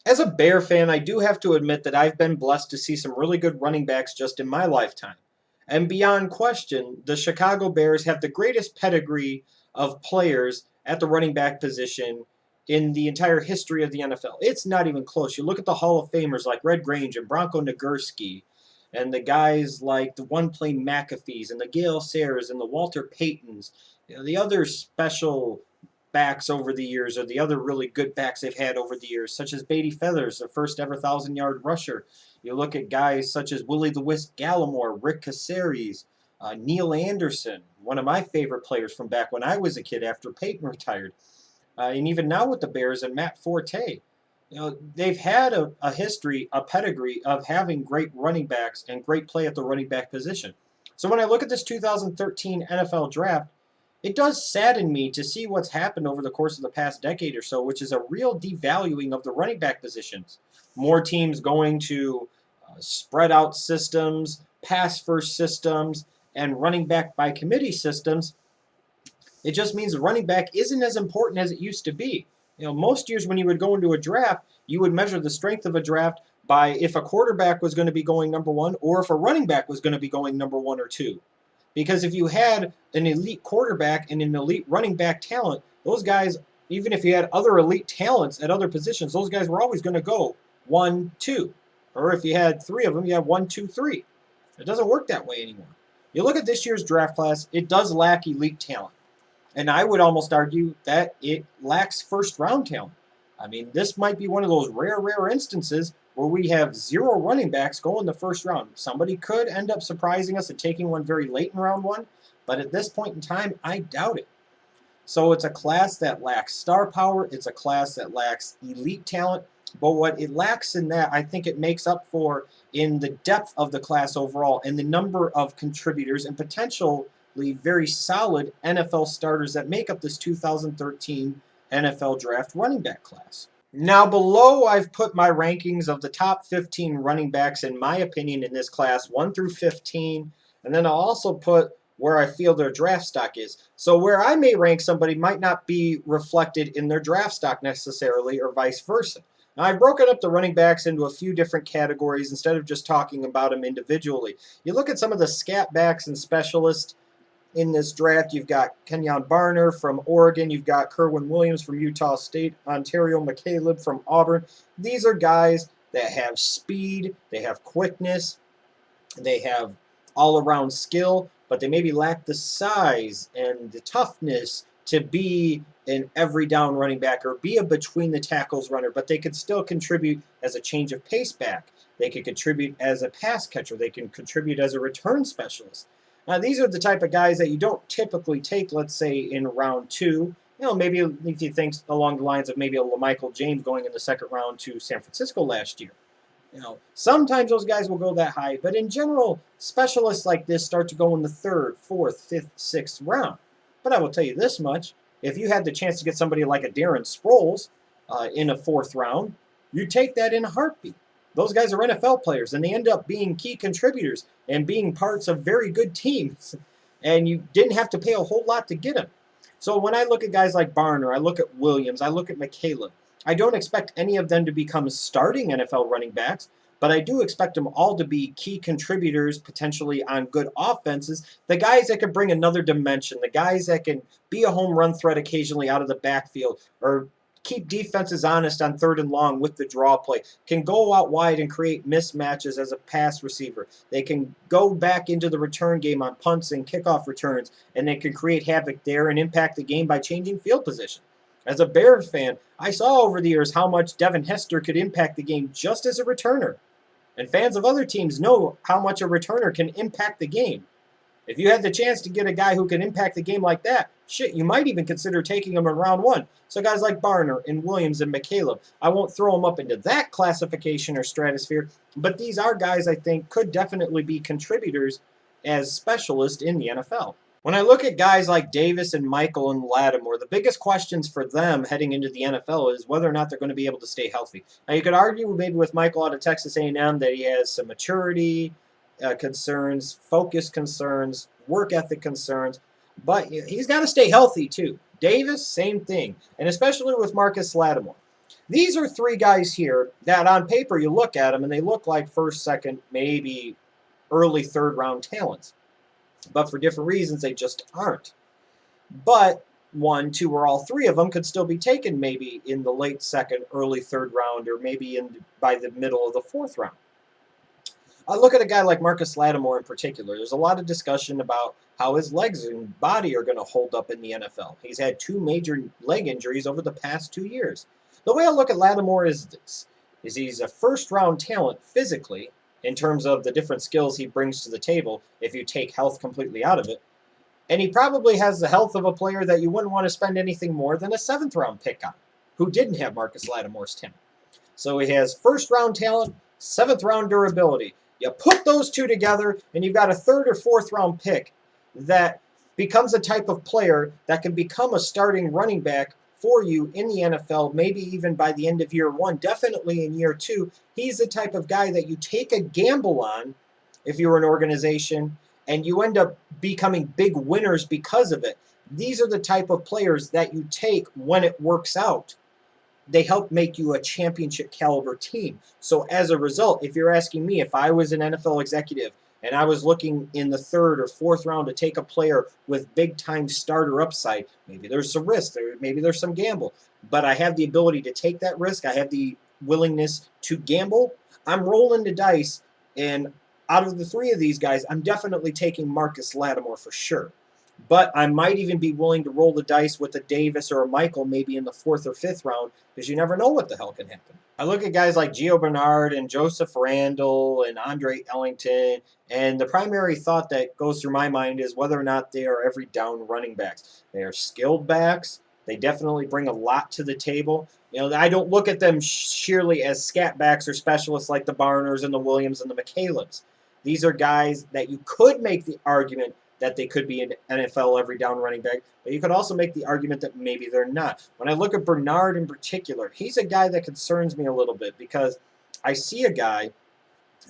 As a Bear fan, I do have to admit that I've been blessed to see some really good running backs just in my lifetime. And beyond question, the Chicago Bears have the greatest pedigree of players at the running back position in the entire history of the NFL. It's not even close. You look at the Hall of Famers like Red Grange and Bronco Nagurski, and the guys like the one play McAfees and the Gale Sayers and the Walter Paytons, the other special backs over the years, or the other really good backs they've had over the years, such as Beatty Feathers, the first ever 1,000-yard rusher. You look at guys such as Willie the Wisp Gallimore, Rick Caceres, Neil Anderson, one of my favorite players from back when I was a kid after Peyton retired, and even now with the Bears, and Matt Forte. They've had a history, a pedigree of having great running backs and great play at the running back position. So when I look at this 2013 NFL draft, it does sadden me to see what's happened over the course of the past decade or so, which is a real devaluing of the running back positions. More teams going to spread out systems, pass first systems, and running back by committee systems. It just means the running back isn't as important as it used to be. Most years when you would go into a draft, you would measure the strength of a draft by if a quarterback was going to be going number one or if a running back was going to be going number one or two. Because if you had an elite quarterback and an elite running back talent, those guys, even if you had other elite talents at other positions, those guys were always going to go 1, 2. Or if you had three of them, you have 1, 2, 3. It doesn't work that way anymore. You look at this year's draft class, it does lack elite talent. And I would almost argue that it lacks first-round talent. I mean, this might be one of those rare instances where we have 0 running backs go in the first round. Somebody could end up surprising us and taking one very late in round 1, but at this point in time, I doubt it. So it's a class that lacks star power. It's a class that lacks elite talent. But what it lacks in that, I think it makes up for in the depth of the class overall and the number of contributors and potentially very solid NFL starters that make up this 2013 NFL Draft running back class. Now below, I've put my rankings of the top 15 running backs, in my opinion, in this class, 1 through 15. And then I'll also put where I feel their draft stock is. So where I may rank somebody might not be reflected in their draft stock necessarily, or vice versa. Now, I've broken up the running backs into a few different categories instead of just talking about them individually. You look at some of the scatbacks and specialists in this draft. You've got Kenjon Barner from Oregon. You've got Kerwynn Williams from Utah State. Ontario McCaleb from Auburn. These are guys that have speed. They have quickness. They have all-around skill, but they maybe lack the size and the toughness to be an every down running back or be a between the tackles runner, but they could still contribute as a change of pace back. They could contribute as a pass catcher. They can contribute as a return specialist. Now, these are the type of guys that you don't typically take, let's say, in round 2. Maybe if you think along the lines of maybe a LaMichael James going in the second round to San Francisco last year. Sometimes those guys will go that high, but in general, specialists like this start to go in the 3rd, 4th, 5th, 6th round. But I will tell you this much. If you had the chance to get somebody like a Darren Sproles in a 4th round, you'd take that in a heartbeat. Those guys are NFL players, and they end up being key contributors and being parts of very good teams. And you didn't have to pay a whole lot to get them. So when I look at guys like Barner, I look at Williams, I look at McCaleb, I don't expect any of them to become starting NFL running backs, but I do expect them all to be key contributors, potentially on good offenses. The guys that can bring another dimension, the guys that can be a home run threat occasionally out of the backfield, or keep defenses honest on 3rd and long with the draw play, can go out wide and create mismatches as a pass receiver. They can go back into the return game on punts and kickoff returns, and they can create havoc there and impact the game by changing field position. As a Bears fan, I saw over the years how much Devin Hester could impact the game just as a returner. And fans of other teams know how much a returner can impact the game. If you had the chance to get a guy who can impact the game like that, shit, you might even consider taking him in round 1. So guys like Barner and Williams and McCaleb, I won't throw them up into that classification or stratosphere, but these are guys I think could definitely be contributors as specialists in the NFL. When I look at guys like Davis and Michael and Lattimore, the biggest questions for them heading into the NFL is whether or not they're going to be able to stay healthy. Now, you could argue maybe with Michael out of Texas A&M that he has some maturity concerns, focus concerns, work ethic concerns, but he's got to stay healthy too. Davis, same thing, and especially with Marcus Lattimore. These are three guys here that on paper you look at them and they look like first, second, maybe early third round talents. But for different reasons, they just aren't. But one, two, or all three of them could still be taken maybe in the late second, early third round, or maybe by the middle of the fourth round. I look at a guy like Marcus Lattimore in particular. There's a lot of discussion about how his legs and body are going to hold up in the NFL. He's had 2 major leg injuries over the past 2 years. The way I look at Lattimore is this, is he's a first-round talent physically in terms of the different skills he brings to the table if you take health completely out of it. And he probably has the health of a player that you wouldn't want to spend anything more than a 7th-round pick on, who didn't have Marcus Lattimore's talent. So he has first-round talent, 7th-round durability. You put those two together, and you've got a 3rd or 4th-round pick that becomes a type of player that can become a starting running back for you in the NFL, maybe even by the end of year 1, definitely in year 2. He's the type of guy that you take a gamble on if you're an organization, and you end up becoming big winners because of it. These are the type of players that you take when it works out. They help make you a championship caliber team. So as a result, if you're asking me, if I was an NFL executive and I was looking in the 3rd or 4th round to take a player with big time starter upside, maybe there's some risk, maybe there's some gamble, but I have the ability to take that risk, I have the willingness to gamble, I'm rolling the dice, and out of the 3 of these guys, I'm definitely taking Marcus Lattimore for sure. But I might even be willing to roll the dice with a Davis or a Michael maybe in the 4th or 5th round, because you never know what the hell can happen. I look at guys like Gio Bernard and Joseph Randle and Andre Ellington, and the primary thought that goes through my mind is whether or not they are every down running backs. They are skilled backs. They definitely bring a lot to the table. I don't look at them sheerly as scatbacks or specialists like the Barners and the Williams and the McCalebs. These are guys that you could make the argument that they could be an NFL every down running back, but you could also make the argument that maybe they're not. When I look at Bernard in particular, he's a guy that concerns me a little bit because I see a guy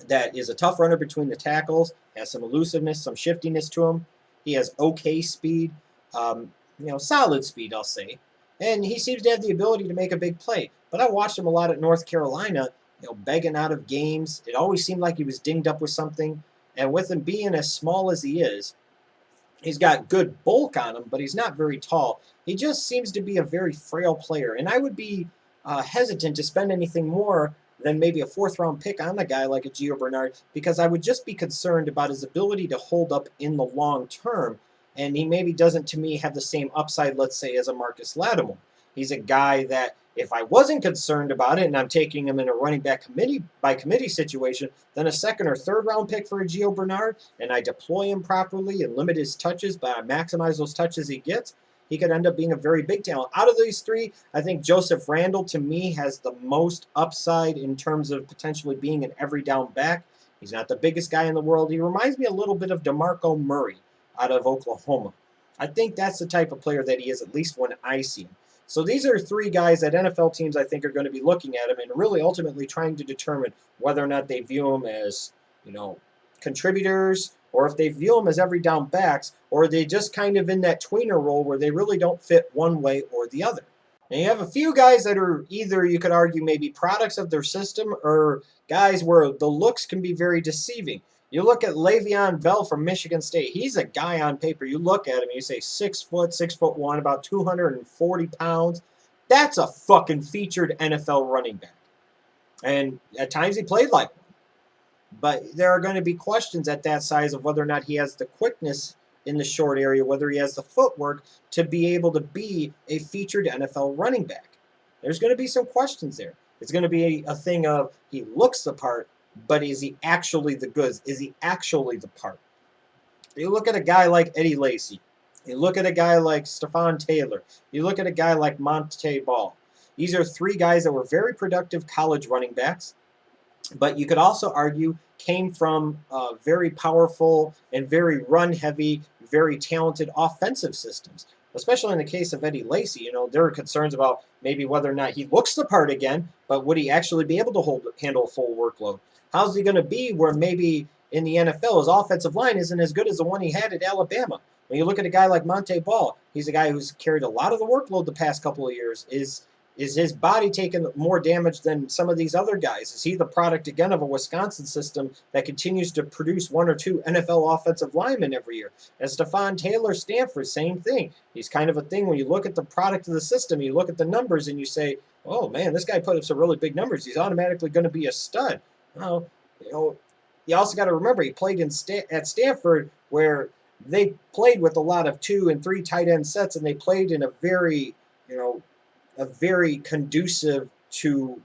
that is a tough runner between the tackles, has some elusiveness, some shiftiness to him. He has okay speed, solid speed, I'll say. And he seems to have the ability to make a big play. But I watched him a lot at North Carolina, begging out of games. It always seemed like he was dinged up with something. And with him being as small as he is, he's got good bulk on him, but he's not very tall. He just seems to be a very frail player. And I would be hesitant to spend anything more than maybe a 4th-round pick on a guy like a Gio Bernard, because I would just be concerned about his ability to hold up in the long term. And he maybe doesn't, to me, have the same upside, let's say, as a Marcus Lattimore. He's a guy that, if I wasn't concerned about it and I'm taking him in a running back committee situation, then a 2nd or 3rd round pick for a Gio Bernard, and I deploy him properly and limit his touches, but I maximize those touches he gets, he could end up being a very big talent. Out of these 3, I think Joseph Randle, to me, has the most upside in terms of potentially being an every down back. He's not the biggest guy in the world. He reminds me a little bit of DeMarco Murray out of Oklahoma. I think that's the type of player that he is, at least when I see him. So these are 3 guys that NFL teams, I think, are going to be looking at him and really ultimately trying to determine whether or not they view him as, contributors, or if they view him as every down backs, or are they just kind of in that tweener role where they really don't fit one way or the other. And you have a few guys that are either, you could argue, maybe products of their system, or guys where the looks can be very deceiving. You look at Le'Veon Bell from Michigan State. He's a guy on paper. You look at him, you say 6 foot, 6'1", about 240 pounds. That's a fucking featured NFL running back. And at times he played like one. But there are going to be questions at that size of whether or not he has the quickness in the short area, whether he has the footwork to be able to be a featured NFL running back. There's going to be some questions there. It's going to be a thing of he looks the part, but is he actually the goods? Is he actually the part? You look at a guy like Eddie Lacy. You look at a guy like Stepfan Taylor. You look at a guy like Montee. These are 3 guys that were very productive college running backs, but you could also argue came from very powerful and very run-heavy, very talented offensive systems. Especially in the case of Eddie Lacy, there are concerns about maybe whether or not he looks the part again, but would he actually be able to handle a full workload? How's he going to be where maybe in the NFL his offensive line isn't as good as the one he had at Alabama? When you look at a guy like Montee, he's a guy who's carried a lot of the workload the past couple of years. Is Is his body taking more damage than some of these other guys? Is he the product, again, of a Wisconsin system that continues to produce one or two NFL offensive linemen every year? And Stepfan Taylor, Stanford, same thing. He's kind of a thing when you look at the product of the system, you look at the numbers and you say, oh, man, this guy put up some really big numbers. He's automatically going to be a stud. Well, you also got to remember he played at Stanford where they played with a lot of 2 and 3 tight end sets, and they played in a very conducive to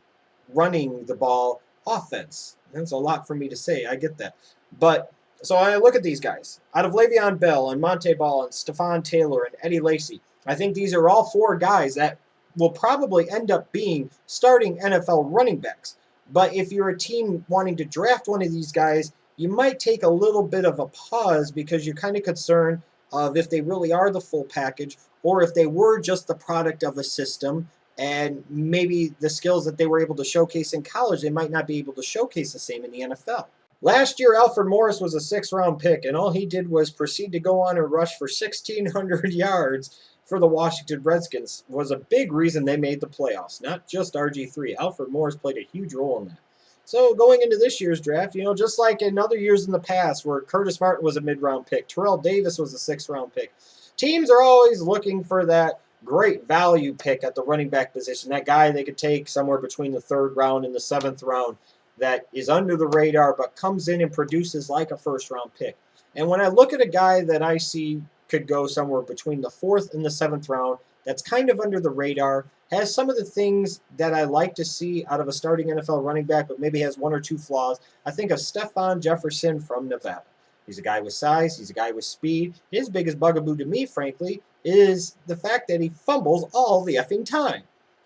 running the ball offense. That's a lot for me to say. I get that. But so I look at these guys. Out of Le'Veon Bell and Montee and Stepfan Taylor and Eddie Lacy, I think these are all 4 guys that will probably end up being starting NFL running backs. But if you're a team wanting to draft one of these guys, you might take a little bit of a pause because you're kind of concerned of if they really are the full package, or if they were just the product of a system and maybe the skills that they were able to showcase in college, they might not be able to showcase the same in the NFL. Last year, Alfred Morris was a 6th-round pick, and all he did was proceed to go on and rush for 1,600 yards for the Washington Redskins. Was a big reason they made the playoffs, not just RG3. Alfred Morris played a huge role in that. So going into this year's draft, just like in other years in the past where Curtis Martin was a mid-round pick, Terrell Davis was a 6th-round pick, teams are always looking for that great value pick at the running back position, that guy they could take somewhere between the 3rd round and the 7th round that is under the radar but comes in and produces like a 1st-round pick. And when I look at a guy that I see could go somewhere between the 4th and the 7th round, that's kind of under the radar, has some of the things that I like to see out of a starting NFL running back, but maybe has 1 or 2 flaws, I think of Stepfan Jefferson from Nevada. He's a guy with size. He's a guy with speed. His biggest bugaboo to me, frankly, is the fact that he fumbles all the effing time.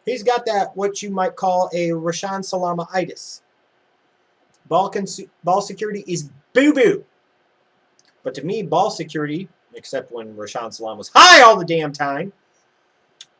He's got that, what you might call a Rashaan Salama-itis. Ball security is boo-boo. But to me, ball security, except when Rashaan Salam was high all the damn time,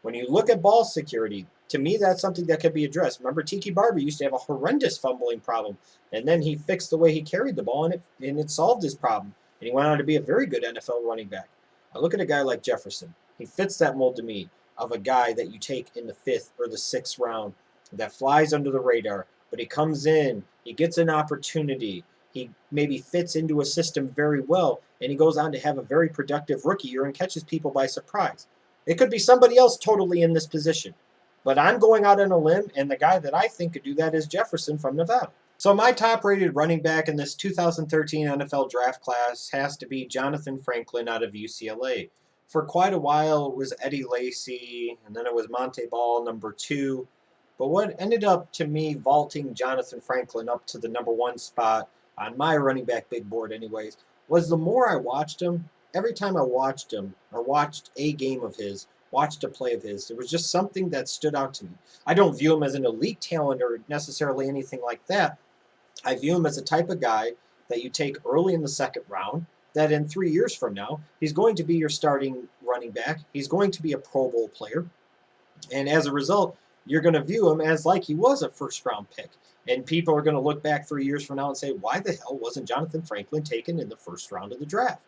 when you look at ball security, to me, that's something that could be addressed. Remember, Tiki Barber used to have a horrendous fumbling problem, and then he fixed the way he carried the ball, and it solved his problem. And he went on to be a very good NFL running back. I look at a guy like Jefferson. He fits that mold to me of a guy that you take in the 5th or the 6th round that flies under the radar, but he comes in, he gets an opportunity, he maybe fits into a system very well, and he goes on to have a very productive rookie year and catches people by surprise. It could be somebody else totally in this position. But I'm going out on a limb, and the guy that I think could do that is Jefferson from Nevada. So my top-rated running back in this 2013 NFL draft class has to be Jonathan Franklin out of UCLA. For quite a while, it was Eddie Lacy, and then it was Montee number 2. But what ended up, to me, vaulting Jonathan Franklin up to the number 1 spot on my running back big board anyways, was the more I watched him, every time I watched him, or watched a game of his, watched a play of his, there was just something that stood out to me. I don't view him as an elite talent or necessarily anything like that. I view him as a type of guy that you take early in the 2nd round, that in 3 years from now, he's going to be your starting running back. He's going to be a Pro Bowl player. And as a result, you're going to view him as like he was a 1st-round pick. And people are going to look back 3 years from now and say, why the hell wasn't Jonathan Franklin taken in the 1st round of the draft?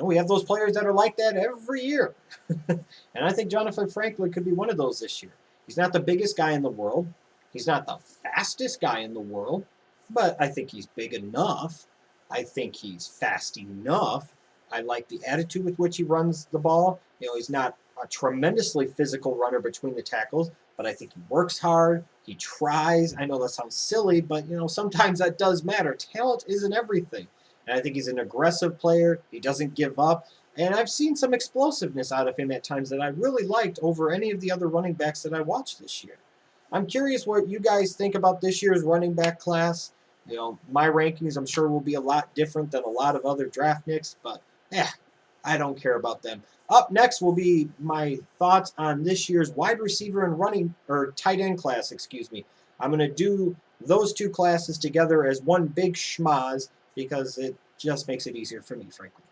We have those players that are like that every year. And I think Jonathan Franklin could be one of those this year. He's not the biggest guy in the world. He's not the fastest guy in the world. But I think he's big enough. I think he's fast enough. I like the attitude with which he runs the ball. He's not a tremendously physical runner between the tackles, but I think he works hard. He tries. I know that sounds silly, but, sometimes that does matter. Talent isn't everything. And I think he's an aggressive player. He doesn't give up. And I've seen some explosiveness out of him at times that I really liked over any of the other running backs that I watched this year. I'm curious what you guys think about this year's running back class. My rankings, I'm sure, will be a lot different than a lot of other draft nicks, but I don't care about them. Up next will be my thoughts on this year's wide receiver and tight end class, I'm going to do those 2 classes together as one big schmoz, because it just makes it easier for me, frankly.